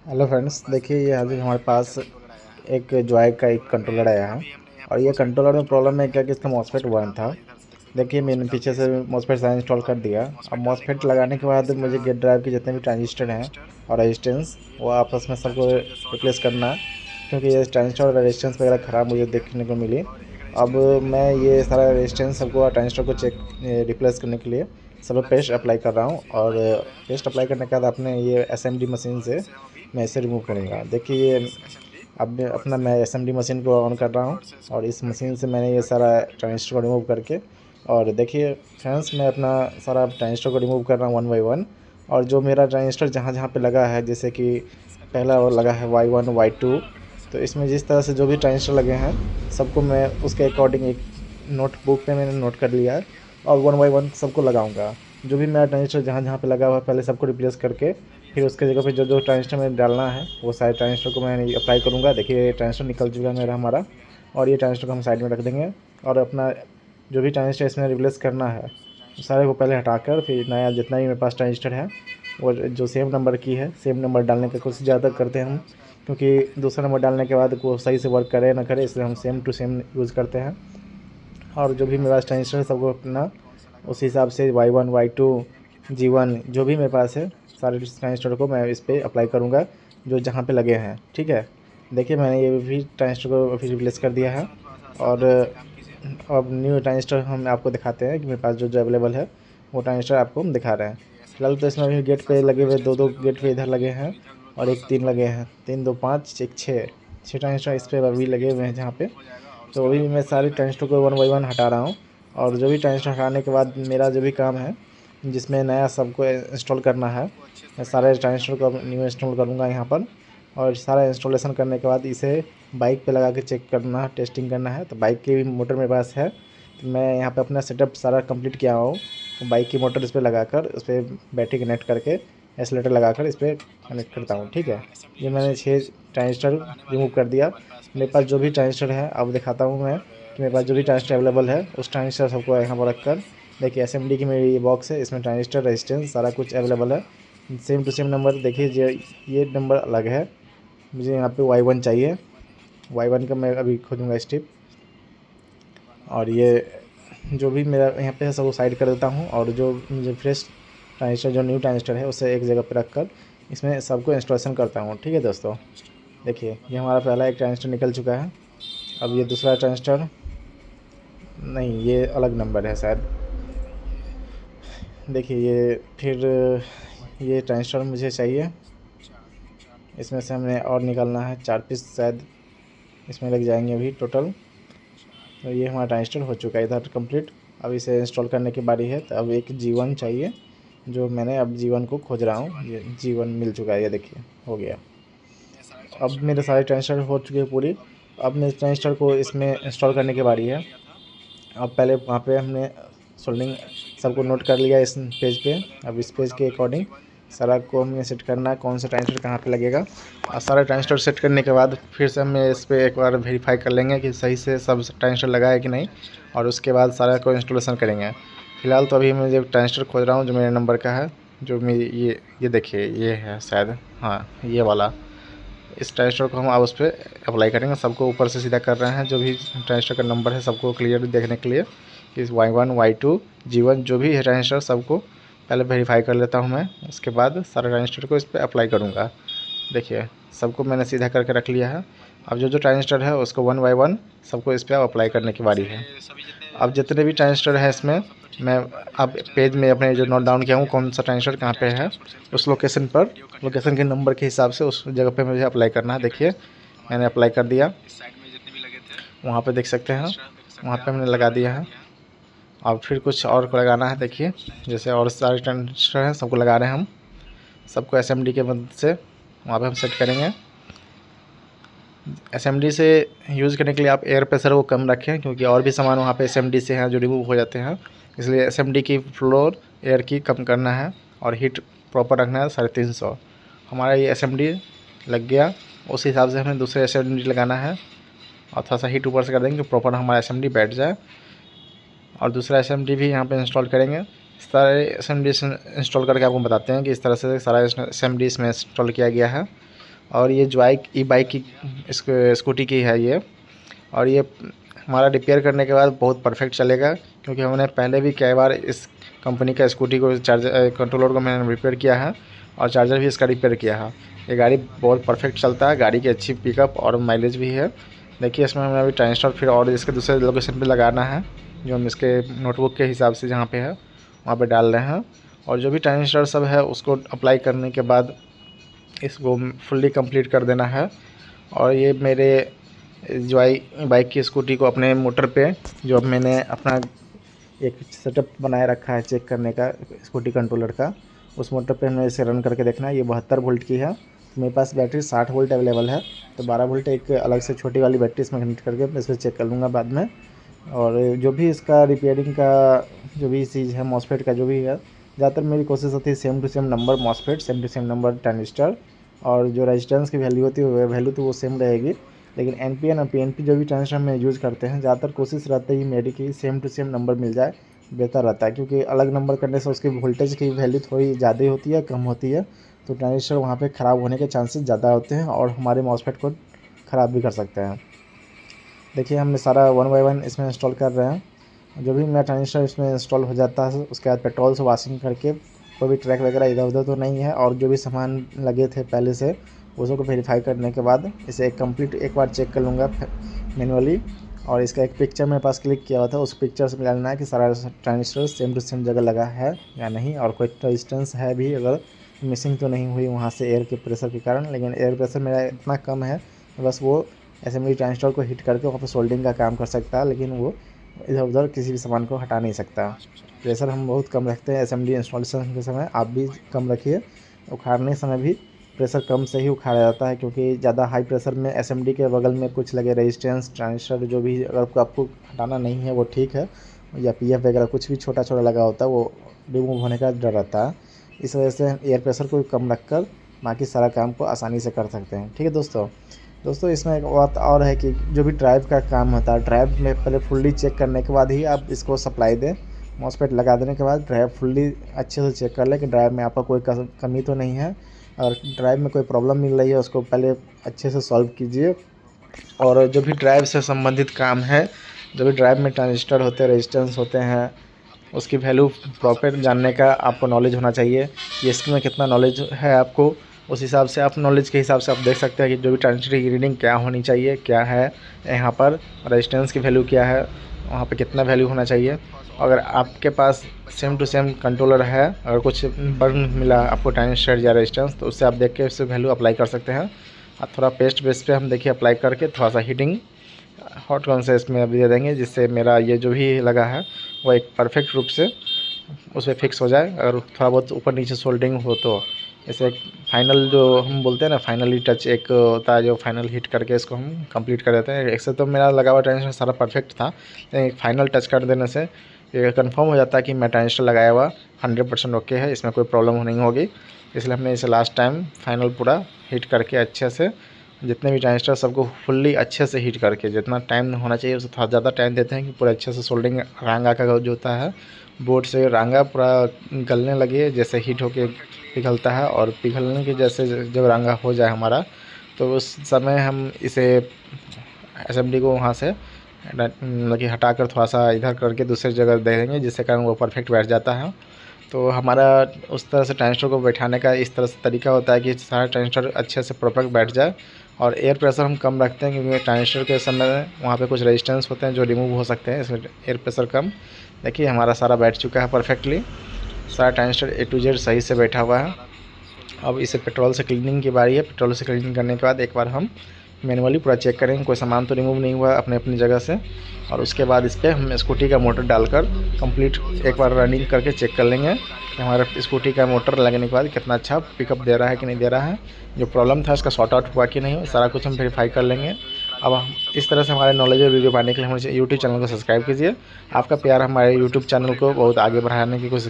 Hello friends, देखिए ये आज हमारे पास एक जॉय का एक कंट्रोलर आया है। और ये कंट्रोलर में प्रॉब्लम है क्या कि इसका मॉसफेट वन था। देखिए मैंने पीछे से मॉसफेट सारा इंस्टॉल कर दिया। अब मॉसफेट लगाने के बाद मुझे गेट ड्राइव के जितने भी ट्रांजिस्टर हैं और रेजिस्टेंस वो आपस में सबको रिप्लेस करना है, क्योंकि ये ट्रांजिस्टर और रेजिस्टेंस वगैरह ख़राब मुझे देखने को मिली। अब मैं ये सारा रेजिस्टेंस सबको ट्रांजिस्टर को चेक रिप्लेस करने के लिए सब पेस्ट अप्लाई कर रहा हूँ। और पेस्ट अप्लाई करने के बाद अपने ये एसएमडी मशीन से मैं इसे रिमूव करूँगा। देखिए ये अब अपना मैं एसएमडी मशीन को ऑन कर रहा हूँ और इस मशीन से मैंने ये सारा ट्रांजिस्टर को रिमूव करके, और देखिए फ्रेंड्स मैं अपना सारा ट्रांजिस्टर को रिमूव कर रहा हूँ वन बाई वन। और जो मेरा ट्रांजिस्टर जहाँ जहाँ पे लगा है, जैसे कि पहला वो लगा है Y1 Y2, तो इसमें जिस तरह से जो भी ट्रांजिस्टर लगे हैं सबको मैं उसके अकॉर्डिंग एक नोटबुक पे मैंने नोट कर लिया है और वन बाई वन सबको लगाऊंगा। जो भी मेरा ट्रांजिस्टर जहाँ जहाँ पे लगा हुआ है पहले सबको रिप्लेस करके फिर उसके जगह पे जो जो ट्रांजिस्टर में डालना है वो सारे ट्रांजिस्टर को मैं अप्लाई करूँगा। देखिए ट्रांजिस्टर निकल चुका है मेरा हमारा, और ये ट्रांजिस्टर को हम साइड में रख देंगे। और अपना जो भी ट्रांजिस्टर इसमें रिप्लेस करना है सारे को पहले हटाकर फिर नया जितना भी मेरे पास ट्रांजिस्टर है वो जो सेम नंबर की है सेम नंबर डालने की कोशिश ज़्यादा करते हैं हम, क्योंकि दूसरा नंबर डालने के बाद वो सही से वर्क करे ना करे, इसलिए हम सेम टू सेम यूज़ करते हैं। और जो भी मेरे पास ट्रांजिस्टर है सबको अपना उसी हिसाब से Y1 Y2 G1 जो भी मेरे पास है सारे ट्रांजिस्टर को मैं इस पर अप्लाई करूँगा जो जहाँ पे लगे हैं। ठीक है, देखिए मैंने ये भी ट्रांजिस्टर को अभी रिप्लेस कर दिया है। और अब न्यू ट्रांजिस्टर हम आपको दिखाते हैं कि मेरे पास जो जो अवेलेबल है वो ट्रांजिस्टर आपको हम दिखा रहे हैं। फिलहाल तो इसमें अभी गेट पे लगे हुए दो दो गेट पे इधर लगे हैं और एक तीन लगे हैं, तीन दो पाँच एक छः छः ट्रांजिस्टर इस पर अभी लगे हुए हैं जहाँ पे। तो अभी मैं सारे ट्रांजिस्टर को वन बाई वन हटा रहा हूँ। और जो भी ट्रांजिस्टर हटाने के बाद मेरा जो भी काम है जिसमें नया सबको इंस्टॉल करना है, मैं सारे ट्रांजिस्टर को न्यू इंस्टॉल करूँगा यहाँ पर। और सारा इंस्टॉलेशन करने के बाद इसे बाइक पे लगा के चेक करना, टेस्टिंग करना है। तो बाइक की भी मोटर मेरे पास है, तो मैं यहाँ पे अपना सेटअप सारा कंप्लीट किया हूँ। तो बाइक की मोटर इस पर लगाकर उस पर बैटरी कनेक्ट करके एक्सीलेटर लगाकर इस पर कनेक्ट करता हूँ। ठीक है, ये मैंने 6 ट्रांजिस्टर रिमूव कर दिया। मेरे पास जो भी ट्रांजिस्टर है अब दिखाता हूँ मैं कि मेरे पास जो भी ट्रांजिस्टर अवेलेबल है उस ट्रांजिस्टर सबको यहाँ पर रखकर, देखिए एसएमडी की मेरी ये बॉक्स है, इसमें ट्रांजिस्टर रेजिस्टेंस सारा कुछ अवेलेबल है सेम टू सेम नंबर। देखिए ये नंबर अलग है, मुझे यहाँ पे Y1 चाहिए, Y1 का मैं अभी खोजूँगा स्टेप। और ये जो भी मेरा यहाँ पे है सब साइड कर देता हूँ। और जो मुझे फ्रेश ट्रांजिस्टर जो न्यू ट्रांजिस्टर है उसे एक जगह पर रख कर इसमें सबको इंस्टॉलेशन करता हूँ। ठीक है दोस्तों, देखिए ये हमारा पहला एक ट्रांजिस्टर निकल चुका है। अब ये दूसरा ट्रांजिस्टर, नहीं ये अलग नंबर है शायद। देखिए ये फिर ये ट्रांजिस्टर मुझे चाहिए, इसमें से हमने और निकालना है 4 पीस शायद इसमें लग जाएंगे अभी टोटल। तो ये हमारा ट्रांजिस्टर हो चुका है इधर कंप्लीट। अब इसे इंस्टॉल करने की बारी है। तो अब एक G1 चाहिए जो मैंने अब G1 को खोज रहा हूँ। ये G1 मिल चुका है, ये देखिए हो गया। अब मेरे सारे ट्रांजिस्टर हो चुके हैं पूरी। अब मेरे ट्रांजिस्टर को इसमें इंस्टॉल करने की बारी है। अब पहले वहाँ पे हमने सोल्डिंग सबको नोट कर लिया इस पेज पे। अब इस पेज के अकॉर्डिंग सारा को हमें सेट करना है कौन सा ट्रांजिस्टर कहाँ पे लगेगा। और सारा ट्रांजिस्टर सेट करने के बाद फिर से हमें इस पर एक बार वेरीफाई कर लेंगे कि सही से सब ट्रांजिस्टर लगा है कि नहीं, और उसके बाद सारा को इंस्टॉलेशन करेंगे। फिलहाल तो अभी मैं जो ट्रांजिस्टर खोज रहा हूँ जो मेरे नंबर का है, जो मेरी ये देखिए ये है शायद, हाँ ये वाला। इस ट्रांजिस्टर को हम अब उस पर अप्लाई करेंगे। सबको ऊपर से सीधा कर रहे हैं, जो भी ट्रांजिस्टर का नंबर है सबको क्लियर देखने के लिए कि Y1 Y2 G1 जो भी है ट्रांजिस्टर सबको पहले वेरीफाई कर लेता हूं मैं। उसके बाद सारे ट्रांजिस्टर को इस पर अप्लाई करूंगा। देखिए सबको मैंने सीधा करके रख लिया है। अब जो जो ट्रांजिस्टर है उसको वन बाई वन सबको इस पर अप्लाई करने की बारी है। अब जितने भी ट्रांजिस्टर है इसमें मैं अब पेज में अपने जो नोट डाउन किया हूँ कौन सा ट्रांजिस्टर कहाँ पे है उस लोकेशन पर, लोकेशन के नंबर के हिसाब से उस जगह पे मुझे अप्लाई करना है। देखिए मैंने अप्लाई कर दिया, वहाँ पे देख सकते हैं वहाँ पे हमने लगा दिया है। अब फिर कुछ और को लगाना है, देखिए जैसे और सारे ट्रांजिस्टर हैं सबको लगा रहे हैं हम, सबको एसएमडी के मदद से वहाँ पे हम सेट करेंगे। एसएमडी से यूज़ करने के लिए आप एयर प्रेशर को कम रखें, क्योंकि और भी सामान वहाँ पे एसएमडी से हैं जो रिमूव हो जाते हैं, इसलिए एसएमडी की फ्लोर एयर की कम करना है और हीट प्रॉपर रखना है 350। हमारा ये एसएमडी लग गया, उस हिसाब से हमें दूसरे एसएमडी लगाना है और थोड़ा सा हीट ऊपर से कर देंगे कि प्रॉपर हमारा एसएमडी बैठ जाए। और दूसरा एसएमडी भी यहाँ पे इंस्टॉल करेंगे। सारे एसएमडी इंस्टॉल करके आपको बताते हैं कि इस तरह से सारा एसएमडी इसमें इंस्टॉल किया गया है। और ये जॉय ई बाइक की स्कूटी की है ये। और ये हमारा रिपेयर करने के बाद बहुत परफेक्ट चलेगा, क्योंकि हमने पहले भी कई बार इस कंपनी का स्कूटी को चार्जर कंट्रोलर को मैंने रिपेयर किया है और चार्जर भी इसका रिपेयर किया है। ये गाड़ी बहुत परफेक्ट चलता है, गाड़ी की अच्छी पिकअप और माइलेज भी है। देखिए इसमें हमें अभी ट्रांजिस्टर फिर और इसके दूसरे लोकेशन पे लगाना है, जो हम इसके नोटबुक के हिसाब से जहाँ पे है वहाँ पे डाल रहे हैं। और जो भी ट्रांजिस्टर सब है उसको अप्लाई करने के बाद इसको फुल्ली कंप्लीट कर देना है। और ये मेरे जॉय बाइक की स्कूटी को अपने मोटर पे, जो अब मैंने अपना एक सेटअप बनाए रखा है चेक करने का स्कूटी कंट्रोलर का, उस मोटर पे हमें इसे रन करके देखना है। ये 72 वोल्ट की है, तो मेरे पास बैटरी 60 वोल्ट अवेलेबल है, तो 12 वोल्ट एक अलग से छोटी वाली बैटरी इसमें कनेक्ट करके मैं इसे चेक कर लूँगा बाद में। और जो भी इसका रिपेयरिंग का जो भी चीज़ है मॉसफेट का जो भी है, ज़्यादातर मेरी कोशिश होती है same to same number MOSFET, same to same number transistor, और जो रेजिस्टेंस की वैल्यू होती है वैल्यू तो वो सेम रहेगी। लेकिन एनपीएन और पीएनपी जो भी ट्रांजिस्टर हम यूज़ करते हैं, ज़्यादातर कोशिश रहता है मेरी कि सेम टू सेम नंबर मिल जाए, बेहतर रहता है। क्योंकि अलग नंबर करने से उसकी वोल्टेज की वैल्यू थोड़ी ज़्यादा होती है, कम होती है, तो ट्रांजिस्टर वहाँ पे ख़राब होने के चांसेस ज़्यादा होते हैं और हमारे मॉसफेट को ख़राब भी कर सकते हैं। देखिए हमने सारा 1 बाय 1 इसमें इंस्टॉल कर रहे हैं। जो भी मेरा ट्रांजिस्टर इसमें इंस्टॉल हो जाता है उसके बाद पेट्रोल से वॉशिंग करके कोई भी ट्रैक वगैरह इधर उधर तो नहीं है, और जो भी सामान लगे थे पहले से उसको वेरीफाई करने के बाद इसे कंप्लीट एक बार चेक कर लूँगा मैनुअली। और इसका एक पिक्चर मेरे पास क्लिक किया हुआ था, उस पिक्चर से मिलाना है कि सारा ट्रांजिस्टर सेम टू सेम जगह लगा है या नहीं, और कोई रेजिस्टेंस है भी अगर मिसिंग तो नहीं हुई वहाँ से एयर के प्रेशर के कारण। लेकिन एयर प्रेशर मेरा इतना कम है बस वो असेंबली ट्रांजिस्टर को हिट करके वहाँ पर सोल्डिंग का काम कर सकता है, लेकिन वो इधर उधर किसी भी सामान को हटा नहीं सकता। प्रेशर हम बहुत कम रखते हैं असेंबली इंस्टॉलेशन के समय, आप भी कम रखिए। उखाड़ने समय भी प्रेशर कम से ही उखाड़ा जाता है, क्योंकि ज़्यादा हाई प्रेशर में एसएमडी के बगल में कुछ लगे रेजिस्टेंस ट्रांजिस्टर जो भी अगर आपको हटाना नहीं है वो ठीक है, या पीएफ वगैरह कुछ भी छोटा छोटा लगा होता है वो रिमूव होने का डर रहता है। इस वजह से एयर प्रेशर को कम रखकर बाकी सारा काम को आसानी से कर सकते हैं। ठीक है दोस्तों इसमें एक बात और है कि जो भी ड्राइव का काम होता है, ड्राइव में पहले फुल्ली चेक करने के बाद ही आप इसको सप्लाई दें। मॉसफेट लगा देने के बाद ड्राइव फुल्ली अच्छे से चेक कर लें कि ड्राइव में आपका कोई कमी तो नहीं है, और ड्राइव में कोई प्रॉब्लम मिल रही है उसको पहले अच्छे से सॉल्व कीजिए। और जो भी ड्राइव से संबंधित काम है, जो भी ड्राइव में ट्रांजिस्टर होते हैं, रेजिस्टेंस होते हैं, उसकी वैल्यू प्रॉपर जानने का आपको नॉलेज होना चाहिए कि इसमें कितना नॉलेज है आपको। उस हिसाब से आप नॉलेज के हिसाब से आप देख सकते हैं कि जो भी ट्रांजिस्टर की रीडिंग क्या होनी चाहिए, क्या है यहाँ पर रेजिस्टेंस की वैल्यू क्या है, वहाँ पे कितना वैल्यू होना चाहिए। अगर आपके पास सेम टू सेम कंट्रोलर है, अगर कुछ बर्न मिला आपको ट्रांजिस्टर या रेजिस्टेंस, तो उससे आप देख के उससे वैल्यू अप्लाई कर सकते हैं। अब थोड़ा पेस्ट बेस पे हम देखिए अप्लाई करके थोड़ा सा हीटिंग हॉट कौन से इसमें अभी दे देंगे, जिससे मेरा ये जो भी लगा है वो एक परफेक्ट रूप से उस पर फिक्स हो जाए। अगर थोड़ा बहुत ऊपर नीचे सोल्डिंग हो तो ऐसे एक फाइनल जो हम बोलते हैं ना, फाइनली टच एक होता है जो फाइनल हिट करके इसको हम कंप्लीट कर देते हैं। ऐसे तो मेरा लगा हुआ ट्रांजिस्टर सारा परफेक्ट था, लेकिन एक फाइनल टच कर देने से ये कंफर्म हो जाता है कि मैं ट्रांजिस्टर लगाया हुआ 100% ओके है, इसमें कोई प्रॉब्लम नहीं होगी। इसलिए हमने इसे लास्ट टाइम फाइनल पूरा हिट करके अच्छे से जितने भी ट्रांजिस्टर सबको फुल्ली अच्छे से हीट करके, जितना टाइम होना चाहिए उससे थोड़ा ज़्यादा टाइम देते हैं कि पूरा अच्छे से सोल्डिंग रांगा का जो होता है बोर्ड से रांगा पूरा गलने लगे, जैसे हीट होके पिघलता है, और पिघलने के जैसे जब रांगा हो जाए हमारा, तो उस समय हम इसे असेंबली को वहाँ से मतलब कि हटाकर थोड़ा सा इधर करके दूसरी जगह दे देंगे, जिससे कारण वो परफेक्ट बैठ जाता है। तो हमारा उस तरह से ट्रांजिस्टर को बैठाने का इस तरह से तरीका होता है कि सारा ट्रांजिस्टर अच्छे से परफेक्ट बैठ जाए। और एयर प्रेशर हम कम रखते हैं, क्योंकि ट्रांजिस्टर के समय वहाँ पे कुछ रेजिस्टेंस होते हैं जो रिमूव हो सकते हैं, इसलिए एयर प्रेशर कम। देखिए हमारा सारा बैठ चुका है परफेक्टली, सारा ट्रांजिस्टर ए टू जेड सही से बैठा हुआ है। अब इसे पेट्रोल से क्लीनिंग की बारी है। पेट्रोल से क्लीनिंग करने के बाद एक बार हम मैनुअली पूरा चेक करेंगे कोई सामान तो रिमूव नहीं हुआ अपने अपनी जगह से, और उसके बाद इस पर हम स्कूटी का मोटर डालकर कंप्लीट एक बार रनिंग करके चेक कर लेंगे कि हमारा स्कूटी का मोटर लगने के बाद कितना अच्छा पिकअप दे रहा है कि नहीं दे रहा है, जो प्रॉब्लम था उसका सॉर्ट आउट हुआ कि नहीं, सारा कुछ हम वेरीफाई कर लेंगे। अब हम इस तरह से हमारे नॉलेज वीडियो पाने के लिए हमारे यूट्यूब चैनल को सब्सक्राइब कीजिए। आपका प्यार हमारे यूट्यूब चैनल को बहुत आगे बढ़ाने की कोशिश